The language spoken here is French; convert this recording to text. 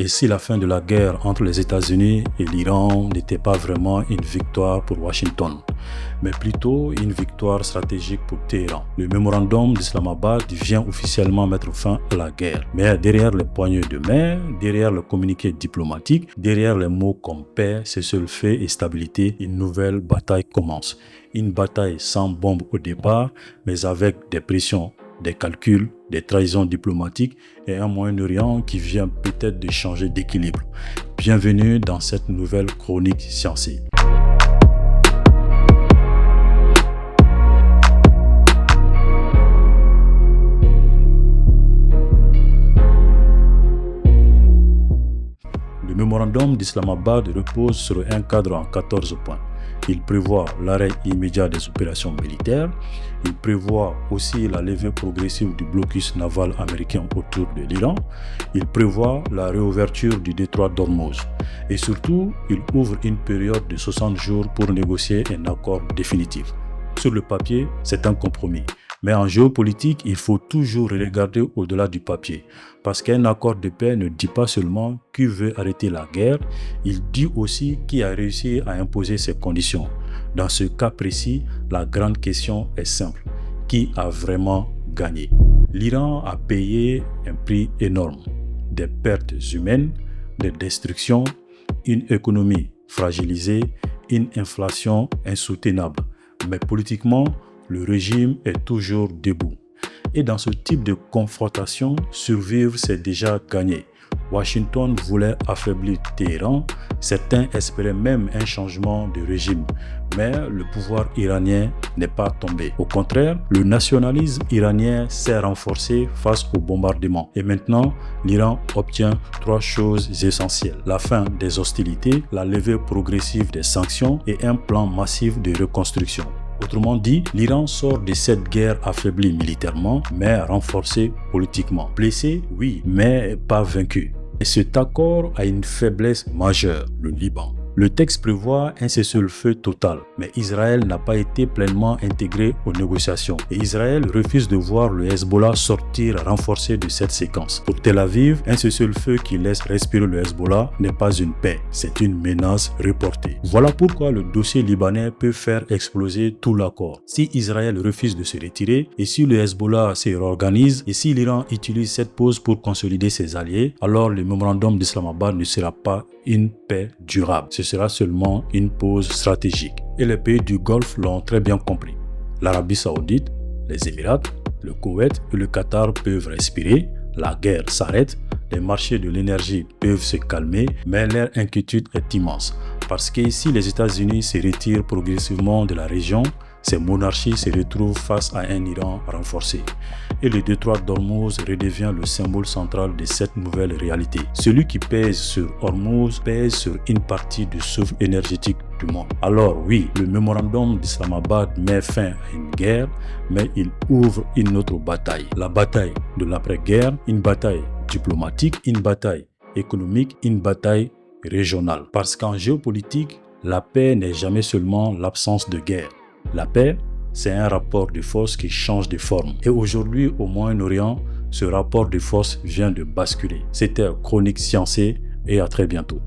Et si la fin de la guerre entre les États-Unis et l'Iran n'était pas vraiment une victoire pour Washington, mais plutôt une victoire stratégique pour Téhéran. Le mémorandum d'Islamabad vient officiellement mettre fin à la guerre. Mais derrière les poignées de main, derrière le communiqué diplomatique, derrière les mots comme paix, cessez-le-feu et stabilité, une nouvelle bataille commence. Une bataille sans bombe au départ, mais avec des pressions, des calculs, des trahisons diplomatiques et un Moyen-Orient qui vient peut-être de changer d'équilibre. Bienvenue dans cette nouvelle chronique sciencée. Le mémorandum d'Islamabad repose sur un cadre en 14 points. Il prévoit l'arrêt immédiat des opérations militaires. Il prévoit aussi la levée progressive du blocus naval américain autour de l'Iran. Il prévoit la réouverture du détroit d'Ormuz. Et surtout, il ouvre une période de 60 jours pour négocier un accord définitif. Sur le papier, c'est un compromis. Mais en géopolitique, il faut toujours regarder au-delà du papier. Parce qu'un accord de paix ne dit pas seulement qui veut arrêter la guerre, il dit aussi qui a réussi à imposer ses conditions. Dans ce cas précis, la grande question est simple. Qui a vraiment gagné? L'Iran a payé un prix énorme. Des pertes humaines, des destructions, une économie fragilisée, une inflation insoutenable. Mais politiquement, le régime est toujours debout. Et dans ce type de confrontation, survivre, c'est déjà gagné. Washington voulait affaiblir Téhéran. Certains espéraient même un changement de régime. Mais le pouvoir iranien n'est pas tombé. Au contraire, le nationalisme iranien s'est renforcé face au bombardement. Et maintenant, l'Iran obtient 3 choses essentielles. La fin des hostilités, la levée progressive des sanctions et un plan massif de reconstruction. Autrement dit, l'Iran sort de cette guerre affaibli militairement, mais renforcé politiquement. Blessé, oui, mais pas vaincu. Et cet accord a une faiblesse majeure, le Liban. Le texte prévoit un cessez-le-feu total, mais Israël n'a pas été pleinement intégré aux négociations. Et Israël refuse de voir le Hezbollah sortir renforcé de cette séquence. Pour Tel Aviv, un cessez-le-feu qui laisse respirer le Hezbollah n'est pas une paix, c'est une menace reportée. Voilà pourquoi le dossier libanais peut faire exploser tout l'accord. Si Israël refuse de se retirer, et si le Hezbollah se réorganise, et si l'Iran utilise cette pause pour consolider ses alliés, alors le mémorandum d'Islamabad ne sera pas une paix durable. Ce sera seulement une pause stratégique. Et les pays du Golfe l'ont très bien compris. L'Arabie Saoudite, les Émirats, le Koweït et le Qatar peuvent respirer. La guerre s'arrête. Les marchés de l'énergie peuvent se calmer, mais leur inquiétude est immense. Parce que si les États-Unis se retirent progressivement de la région, ces monarchies se retrouvent face à un Iran renforcé. Et le détroit d'Ormuz redevient le symbole central de cette nouvelle réalité. Celui qui pèse sur Ormuz pèse sur une partie du souffle énergétique du monde. Alors oui, le mémorandum d'Islamabad met fin à une guerre, mais il ouvre une autre bataille. La bataille de l'après-guerre, une bataille diplomatique, une bataille économique, une bataille régionale. Parce qu'en géopolitique, la paix n'est jamais seulement l'absence de guerre. La paix, c'est un rapport de force qui change de forme. Et aujourd'hui, au Moyen-Orient, ce rapport de force vient de basculer. C'était Chronique Sciencée et à très bientôt.